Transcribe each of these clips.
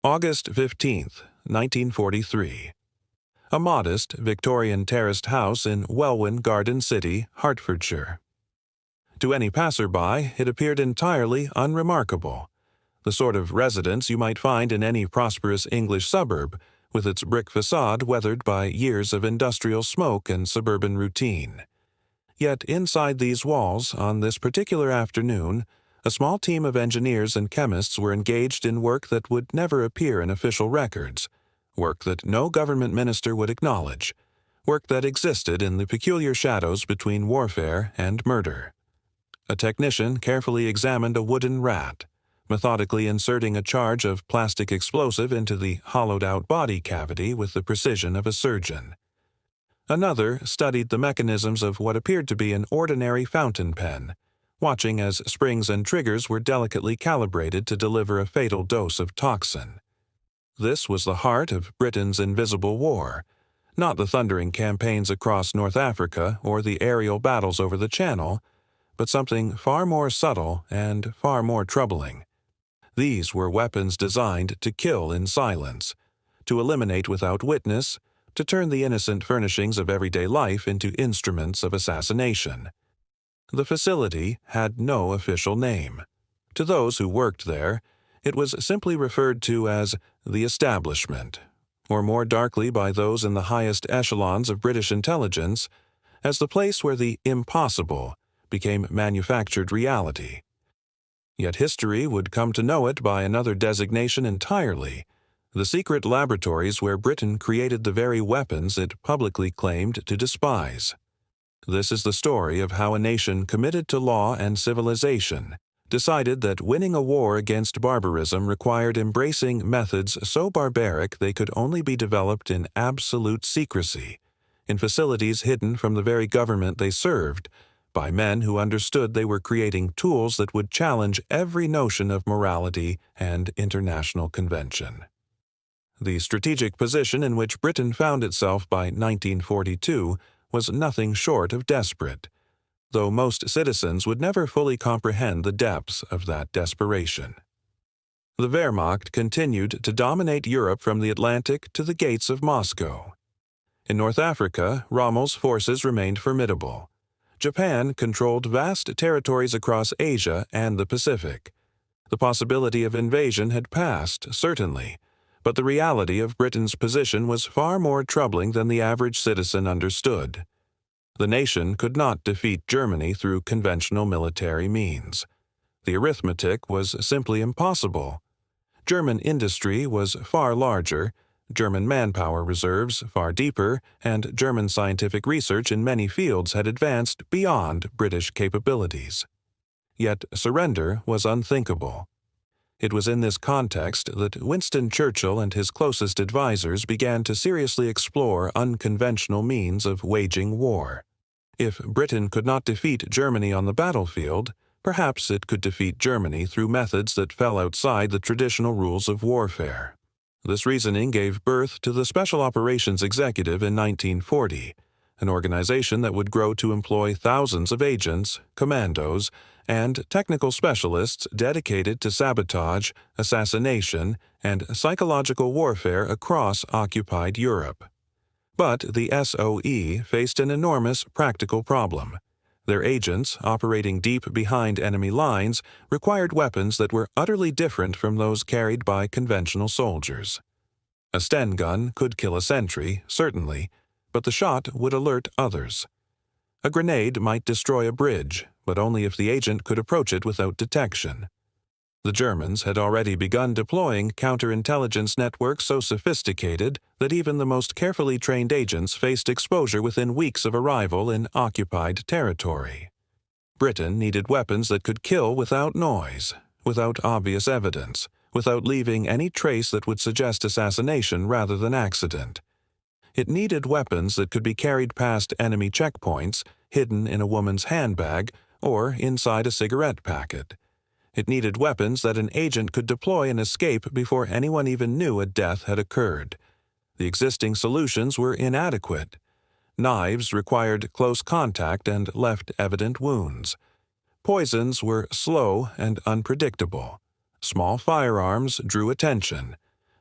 August 15th, 1943. A modest Victorian terraced house in Welwyn Garden City, Hertfordshire. To any passerby, it appeared entirely unremarkable, the sort of residence you might find in any prosperous English suburb, with its brick facade weathered by years of industrial smoke and suburban routine. Yet inside these walls, on this particular afternoon, a small team of engineers and chemists were engaged in work that would never appear in official records, work that no government minister would acknowledge, work that existed in the peculiar shadows between warfare and murder. A technician carefully examined a wooden rat, methodically inserting a charge of plastic explosive into the hollowed-out body cavity with the precision of a surgeon. Another studied the mechanisms of what appeared to be an ordinary fountain pen, watching as springs and triggers were delicately calibrated to deliver a fatal dose of toxin. This was the heart of Britain's invisible war, not the thundering campaigns across North Africa or the aerial battles over the Channel, but something far more subtle and far more troubling. These were weapons designed to kill in silence, to eliminate without witness, to turn the innocent furnishings of everyday life into instruments of assassination. The facility had no official name. To those who worked there, it was simply referred to as the establishment, or more darkly by those in the highest echelons of British intelligence, as the place where the impossible became manufactured reality. Yet history would come to know it by another designation entirely: the secret laboratories where Britain created the very weapons it publicly claimed to despise. This is the story of how a nation committed to law and civilization decided that winning a war against barbarism required embracing methods so barbaric they could only be developed in absolute secrecy, in facilities hidden from the very government they served, by men who understood they were creating tools that would challenge every notion of morality and international convention. The strategic position in which Britain found itself by 1942 was nothing short of desperate, though most citizens would never fully comprehend the depths of that desperation. The Wehrmacht continued to dominate Europe from the Atlantic to the gates of Moscow. In North Africa, Rommel's forces remained formidable. Japan controlled vast territories across Asia and the Pacific. The possibility of invasion had passed, certainly, but the reality of Britain's position was far more troubling than the average citizen understood. The nation could not defeat Germany through conventional military means. The arithmetic was simply impossible. German industry was far larger, German manpower reserves far deeper, and German scientific research in many fields had advanced beyond British capabilities. Yet surrender was unthinkable. It was in this context that Winston Churchill and his closest advisers began to seriously explore unconventional means of waging war. If Britain could not defeat Germany on the battlefield, perhaps it could defeat Germany through methods that fell outside the traditional rules of warfare. This reasoning gave birth to the Special Operations Executive in 1940, an organization that would grow to employ thousands of agents, commandos, and technical specialists dedicated to sabotage, assassination, and psychological warfare across occupied Europe. But the SOE faced an enormous practical problem. Their agents, operating deep behind enemy lines, required weapons that were utterly different from those carried by conventional soldiers. A Sten gun could kill a sentry, certainly, but the shot would alert others. A grenade might destroy a bridge, but only if the agent could approach it without detection. The Germans had already begun deploying counterintelligence networks so sophisticated that even the most carefully trained agents faced exposure within weeks of arrival in occupied territory. Britain needed weapons that could kill without noise, without obvious evidence, without leaving any trace that would suggest assassination rather than accident. It needed weapons that could be carried past enemy checkpoints, hidden in a woman's handbag, or inside a cigarette packet. It needed weapons that an agent could deploy and escape before anyone even knew a death had occurred. The existing solutions were inadequate. Knives required close contact and left evident wounds. Poisons were slow and unpredictable. Small firearms drew attention.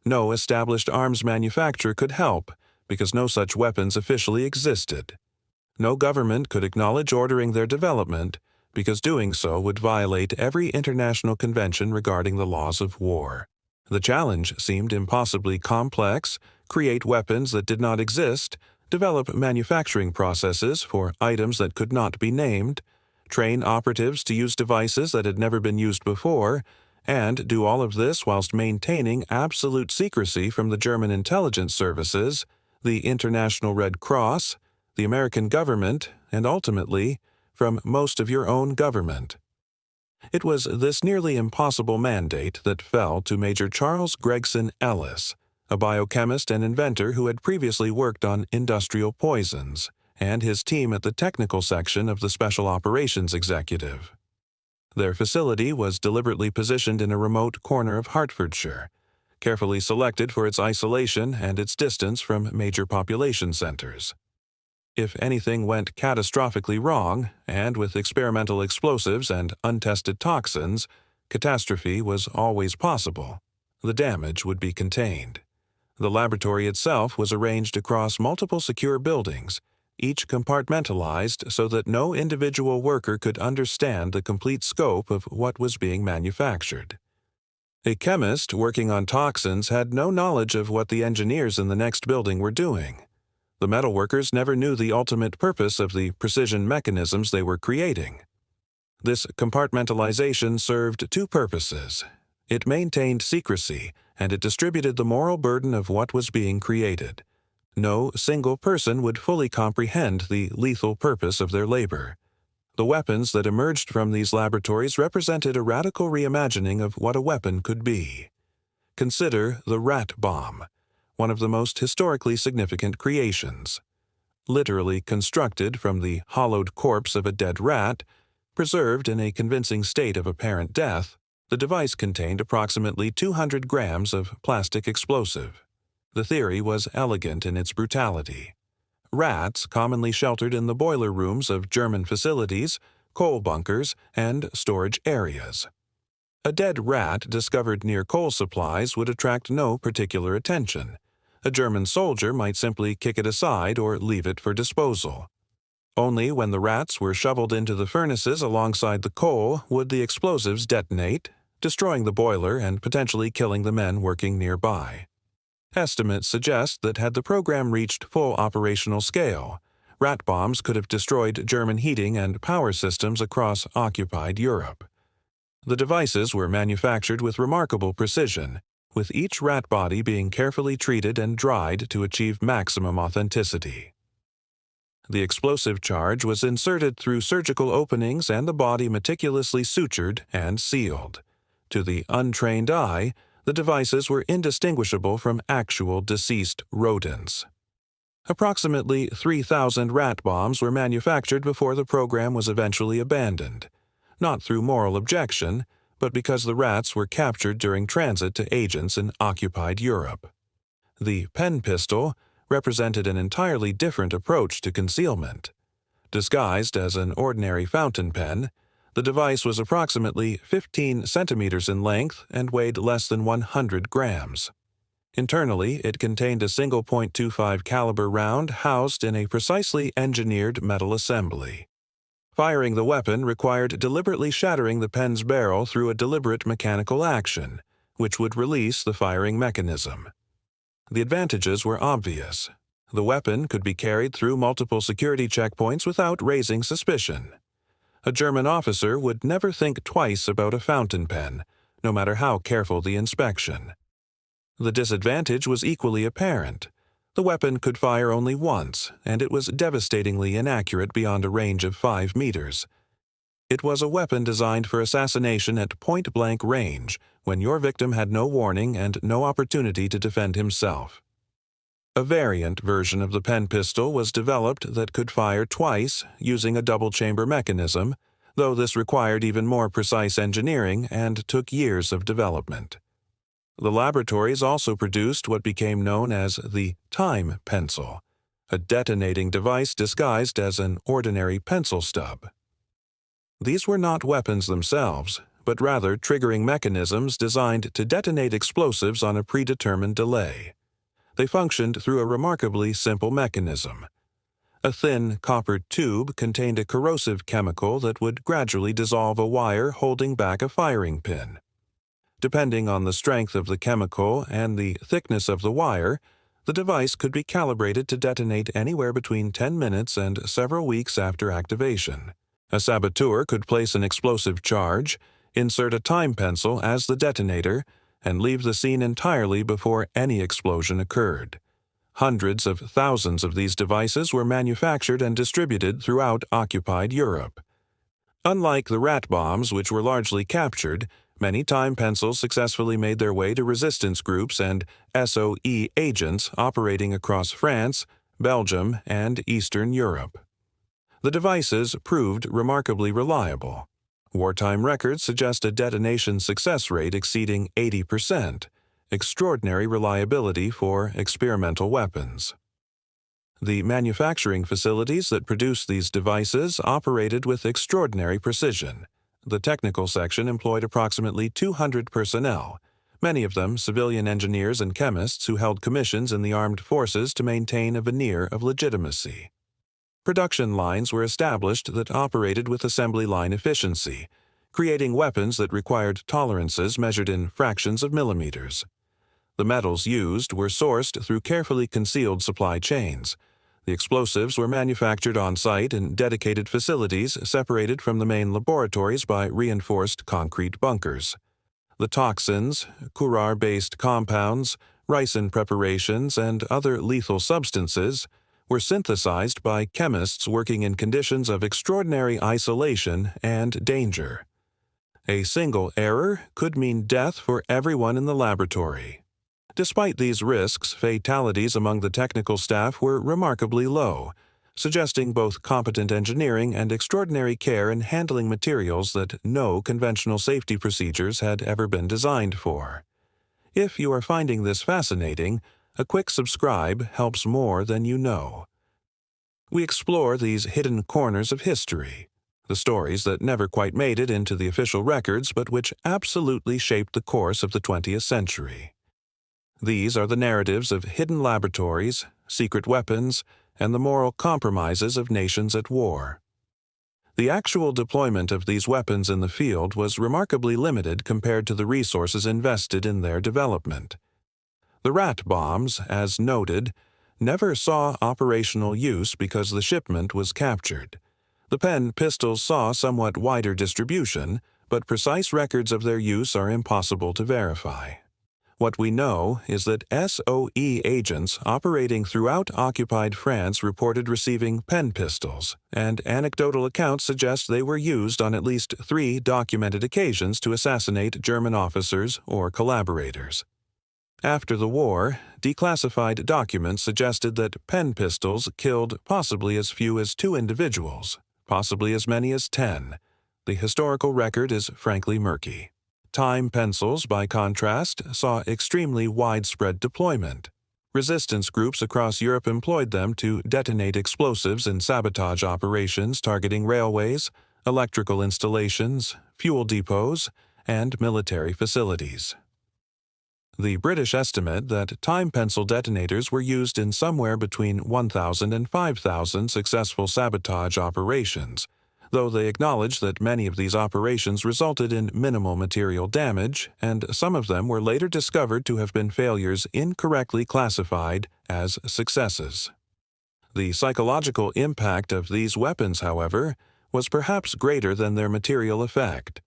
No established arms manufacturer could help because no such weapons officially existed. No government could acknowledge ordering their development because doing so would violate every international convention regarding the laws of war. The challenge seemed impossibly complex: create weapons that did not exist, develop manufacturing processes for items that could not be named, train operatives to use devices that had never been used before, and do all of this whilst maintaining absolute secrecy from the German intelligence services, the International Red Cross, the American government, and ultimately, from most of your own government. It was this nearly impossible mandate that fell to Major Charles Gregson Ellis, a biochemist and inventor who had previously worked on industrial poisons, and his team at the technical section of the Special Operations Executive. Their facility was deliberately positioned in a remote corner of Hertfordshire, carefully selected for its isolation and its distance from major population centers. If anything went catastrophically wrong, and with experimental explosives and untested toxins, catastrophe was always possible. The damage would be contained. The laboratory itself was arranged across multiple secure buildings, each compartmentalized so that no individual worker could understand the complete scope of what was being manufactured. A chemist working on toxins had no knowledge of what the engineers in the next building were doing. The metalworkers never knew the ultimate purpose of the precision mechanisms they were creating. This compartmentalization served two purposes. It maintained secrecy, and it distributed the moral burden of what was being created. No single person would fully comprehend the lethal purpose of their labor. The weapons that emerged from these laboratories represented a radical reimagining of what a weapon could be. Consider the rat bomb, one of the most historically significant creations. Literally constructed from the hollowed corpse of a dead rat, preserved in a convincing state of apparent death, the device contained approximately 200 grams of plastic explosive. The theory was elegant in its brutality. Rats commonly sheltered in the boiler rooms of German facilities, coal bunkers, and storage areas. A dead rat discovered near coal supplies would attract no particular attention. A German soldier might simply kick it aside or leave it for disposal. Only when the rats were shoveled into the furnaces alongside the coal would the explosives detonate, destroying the boiler and potentially killing the men working nearby. Estimates suggest that had the program reached full operational scale, rat bombs could have destroyed German heating and power systems across occupied Europe. The devices were manufactured with remarkable precision, with each rat body being carefully treated and dried to achieve maximum authenticity. The explosive charge was inserted through surgical openings and the body meticulously sutured and sealed. To the untrained eye, the devices were indistinguishable from actual deceased rodents. Approximately 3,000 rat bombs were manufactured before the program was eventually abandoned, not through moral objection, but because the rats were captured during transit to agents in occupied Europe. The pen pistol represented an entirely different approach to concealment. Disguised as an ordinary fountain pen, the device was approximately 15 centimeters in length and weighed less than 100 grams. Internally, it contained a single .25 caliber round housed in a precisely engineered metal assembly. Firing the weapon required deliberately shattering the pen's barrel through a deliberate mechanical action, which would release the firing mechanism. The advantages were obvious. The weapon could be carried through multiple security checkpoints without raising suspicion. A German officer would never think twice about a fountain pen, no matter how careful the inspection. The disadvantage was equally apparent. The weapon could fire only once, and it was devastatingly inaccurate beyond a range of 5 meters. It was a weapon designed for assassination at point-blank range, when your victim had no warning and no opportunity to defend himself. A variant version of the pen pistol was developed that could fire twice using a double-chamber mechanism, though this required even more precise engineering and took years of development. The laboratories also produced what became known as the time pencil, a detonating device disguised as an ordinary pencil stub. These were not weapons themselves, but rather triggering mechanisms designed to detonate explosives on a predetermined delay. They functioned through a remarkably simple mechanism. A thin copper tube contained a corrosive chemical that would gradually dissolve a wire holding back a firing pin. Depending on the strength of the chemical and the thickness of the wire, the device could be calibrated to detonate anywhere between 10 minutes and several weeks after activation. A saboteur could place an explosive charge, insert a time pencil as the detonator, and leave the scene entirely before any explosion occurred. Hundreds of thousands of these devices were manufactured and distributed throughout occupied Europe. Unlike the rat bombs, which were largely captured, many time pencils successfully made their way to resistance groups and SOE agents operating across France, Belgium, and Eastern Europe. The devices proved remarkably reliable. Wartime records suggest a detonation success rate exceeding 80%, extraordinary reliability for experimental weapons. The manufacturing facilities that produced these devices operated with extraordinary precision. The technical section employed approximately 200 personnel, many of them civilian engineers and chemists who held commissions in the armed forces to maintain a veneer of legitimacy. Production lines were established that operated with assembly line efficiency, creating weapons that required tolerances measured in fractions of millimeters. The metals used were sourced through carefully concealed supply chains. The explosives were manufactured on-site in dedicated facilities separated from the main laboratories by reinforced concrete bunkers. The toxins, curare-based compounds, ricin preparations, and other lethal substances were synthesized by chemists working in conditions of extraordinary isolation and danger. A single error could mean death for everyone in the laboratory. Despite these risks, fatalities among the technical staff were remarkably low, suggesting both competent engineering and extraordinary care in handling materials that no conventional safety procedures had ever been designed for. If you are finding this fascinating, a quick subscribe helps more than you know. We explore these hidden corners of history, the stories that never quite made it into the official records but which absolutely shaped the course of the 20th century. These are the narratives of hidden laboratories, secret weapons, and the moral compromises of nations at war. The actual deployment of these weapons in the field was remarkably limited compared to the resources invested in their development. The rat bombs, as noted, never saw operational use because the shipment was captured. The pen pistols saw somewhat wider distribution, but precise records of their use are impossible to verify. What we know is that SOE agents operating throughout occupied France reported receiving pen pistols, and anecdotal accounts suggest they were used on at least 3 documented occasions to assassinate German officers or collaborators. After the war, declassified documents suggested that pen pistols killed possibly as few as 2 individuals, possibly as many as 10. The historical record is frankly murky. Time pencils, by contrast, saw extremely widespread deployment. Resistance groups across Europe employed them to detonate explosives in sabotage operations targeting railways, electrical installations, fuel depots, and military facilities. The British estimate that time pencil detonators were used in somewhere between 1,000 and 5,000 successful sabotage operations, though they acknowledge that many of these operations resulted in minimal material damage, and some of them were later discovered to have been failures incorrectly classified as successes. The psychological impact of these weapons, however, was perhaps greater than their material effect.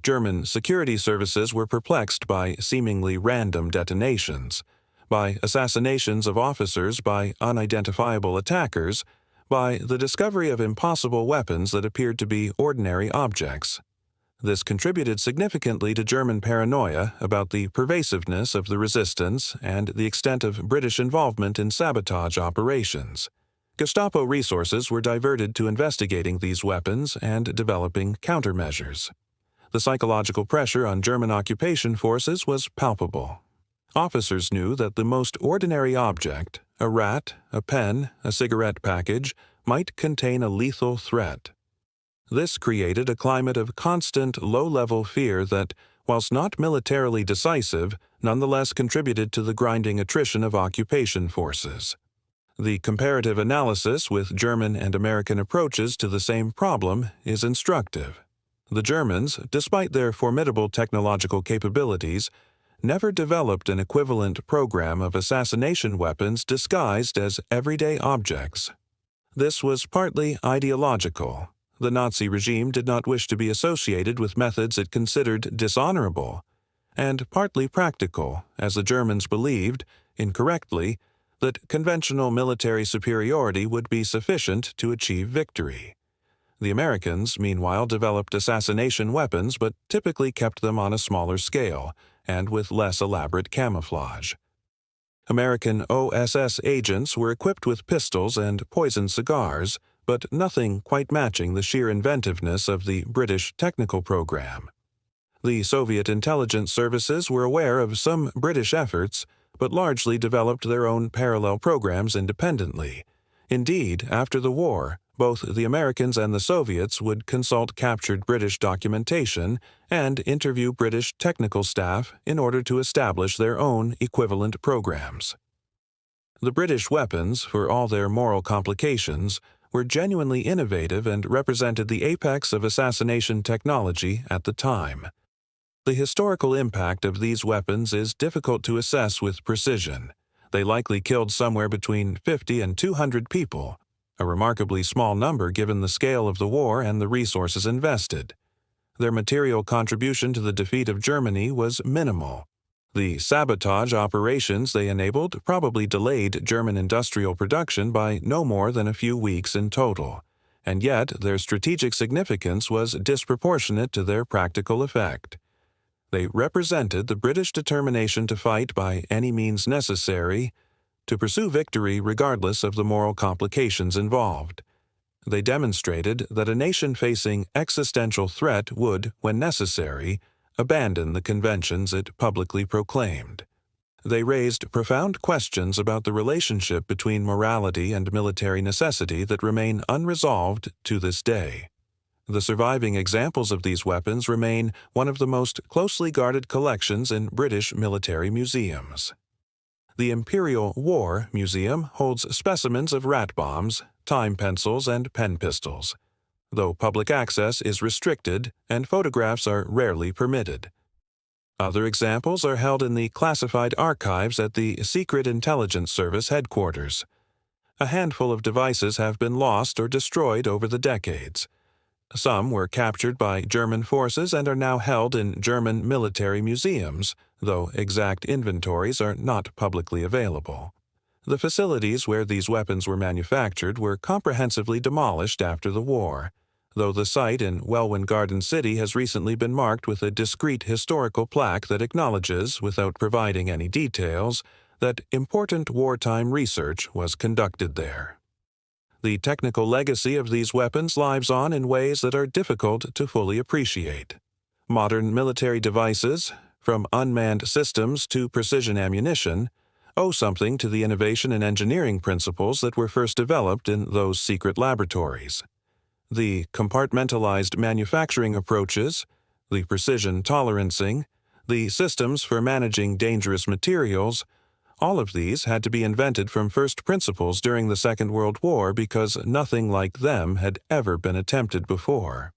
German security services were perplexed by seemingly random detonations, by assassinations of officers by unidentifiable attackers, by the discovery of impossible weapons that appeared to be ordinary objects. This contributed significantly to German paranoia about the pervasiveness of the resistance and the extent of British involvement in sabotage operations. Gestapo resources were diverted to investigating these weapons and developing countermeasures. The psychological pressure on German occupation forces was palpable. Officers knew that the most ordinary object, a rat, a pen, a cigarette package, might contain a lethal threat. This created a climate of constant low-level fear that, whilst not militarily decisive, nonetheless contributed to the grinding attrition of occupation forces. The comparative analysis with German and American approaches to the same problem is instructive. The Germans, despite their formidable technological capabilities, never developed an equivalent program of assassination weapons disguised as everyday objects. This was partly ideological. The Nazi regime did not wish to be associated with methods it considered dishonorable, and partly practical, as the Germans believed, incorrectly, that conventional military superiority would be sufficient to achieve victory. The Americans, meanwhile, developed assassination weapons but typically kept them on a smaller scale and with less elaborate camouflage. American OSS agents were equipped with pistols and poisoned cigars, but nothing quite matching the sheer inventiveness of the British technical program. The Soviet intelligence services were aware of some British efforts, but largely developed their own parallel programs independently. Indeed, after the war, both the Americans and the Soviets would consult captured British documentation and interview British technical staff in order to establish their own equivalent programs. The British weapons, for all their moral complications, were genuinely innovative and represented the apex of assassination technology at the time. The historical impact of these weapons is difficult to assess with precision. They likely killed somewhere between 50 and 200 people, a remarkably small number given the scale of the war and the resources invested. Their material contribution to the defeat of Germany was minimal. The sabotage operations they enabled probably delayed German industrial production by no more than a few weeks in total, and yet their strategic significance was disproportionate to their practical effect. They represented the British determination to fight by any means necessary, to pursue victory regardless of the moral complications involved. They demonstrated that a nation facing existential threat would, when necessary, abandon the conventions it publicly proclaimed. They raised profound questions about the relationship between morality and military necessity that remain unresolved to this day. The surviving examples of these weapons remain one of the most closely guarded collections in British military museums. The Imperial War Museum holds specimens of rat bombs, time pencils, and pen pistols, though public access is restricted and photographs are rarely permitted. Other examples are held in the classified archives at the Secret Intelligence Service headquarters. A handful of devices have been lost or destroyed over the decades. Some were captured by German forces and are now held in German military museums, though exact inventories are not publicly available. The facilities where these weapons were manufactured were comprehensively demolished after the war, though the site in Welwyn Garden City has recently been marked with a discreet historical plaque that acknowledges, without providing any details, that important wartime research was conducted there. The technical legacy of these weapons lives on in ways that are difficult to fully appreciate. Modern military devices, from unmanned systems to precision ammunition, owe something to the innovation and engineering principles that were first developed in those secret laboratories. The compartmentalized manufacturing approaches, the precision tolerancing, the systems for managing dangerous materials, all of these had to be invented from first principles during the Second World War because nothing like them had ever been attempted before.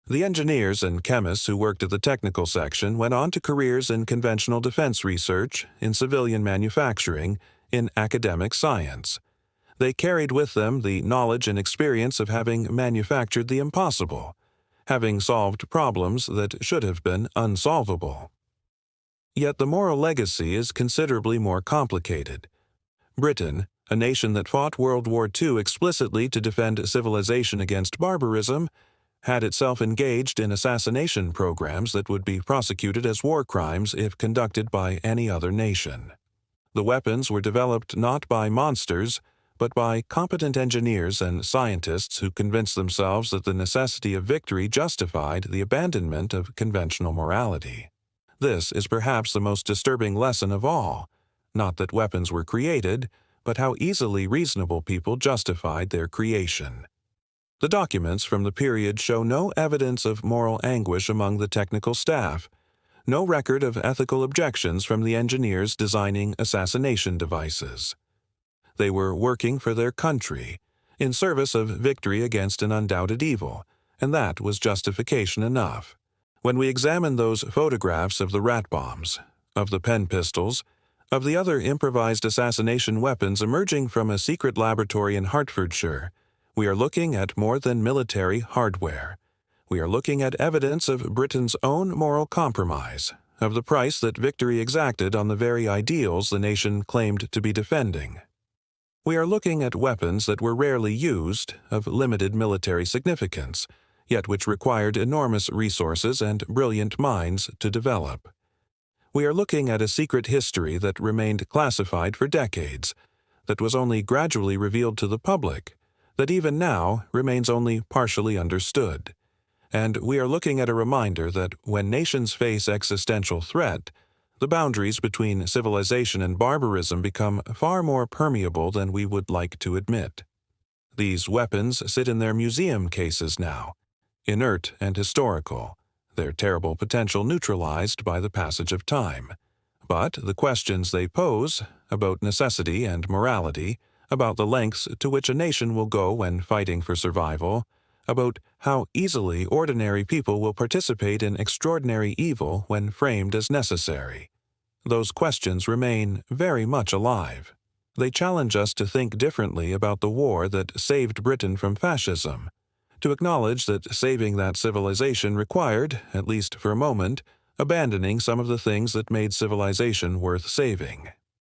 The engineers and chemists who worked at the technical section went on to careers in conventional defense research, in civilian manufacturing, in academic science. They carried with them the knowledge and experience of having manufactured the impossible, having solved problems that should have been unsolvable. Yet the moral legacy is considerably more complicated. Britain, a nation that fought World War II explicitly to defend civilization against barbarism, had itself engaged in assassination programs that would be prosecuted as war crimes if conducted by any other nation. The weapons were developed not by monsters, but by competent engineers and scientists who convinced themselves that the necessity of victory justified the abandonment of conventional morality. This is perhaps the most disturbing lesson of all, not that weapons were created, but how easily reasonable people justified their creation. The documents from the period show no evidence of moral anguish among the technical staff, no record of ethical objections from the engineers designing assassination devices. They were working for their country, in service of victory against an undoubted evil, and that was justification enough. When we examine those photographs of the rat bombs, of the pen pistols, of the other improvised assassination weapons emerging from a secret laboratory in Hertfordshire, we are looking at more than military hardware. We are looking at evidence of Britain's own moral compromise, of the price that victory exacted on the very ideals the nation claimed to be defending. We are looking at weapons that were rarely used, of limited military significance, yet which required enormous resources and brilliant minds to develop. We are looking at a secret history that remained classified for decades, that was only gradually revealed to the public, that even now remains only partially understood. And we are looking at a reminder that when nations face existential threat, the boundaries between civilization and barbarism become far more permeable than we would like to admit. These weapons sit in their museum cases now, inert and historical, their terrible potential neutralized by the passage of time. But the questions they pose, about necessity and morality, about the lengths to which a nation will go when fighting for survival, about how easily ordinary people will participate in extraordinary evil when framed as necessary. Those questions remain very much alive. They challenge us to think differently about the war that saved Britain from fascism, to acknowledge that saving that civilization required, at least for a moment, abandoning some of the things that made civilization worth saving.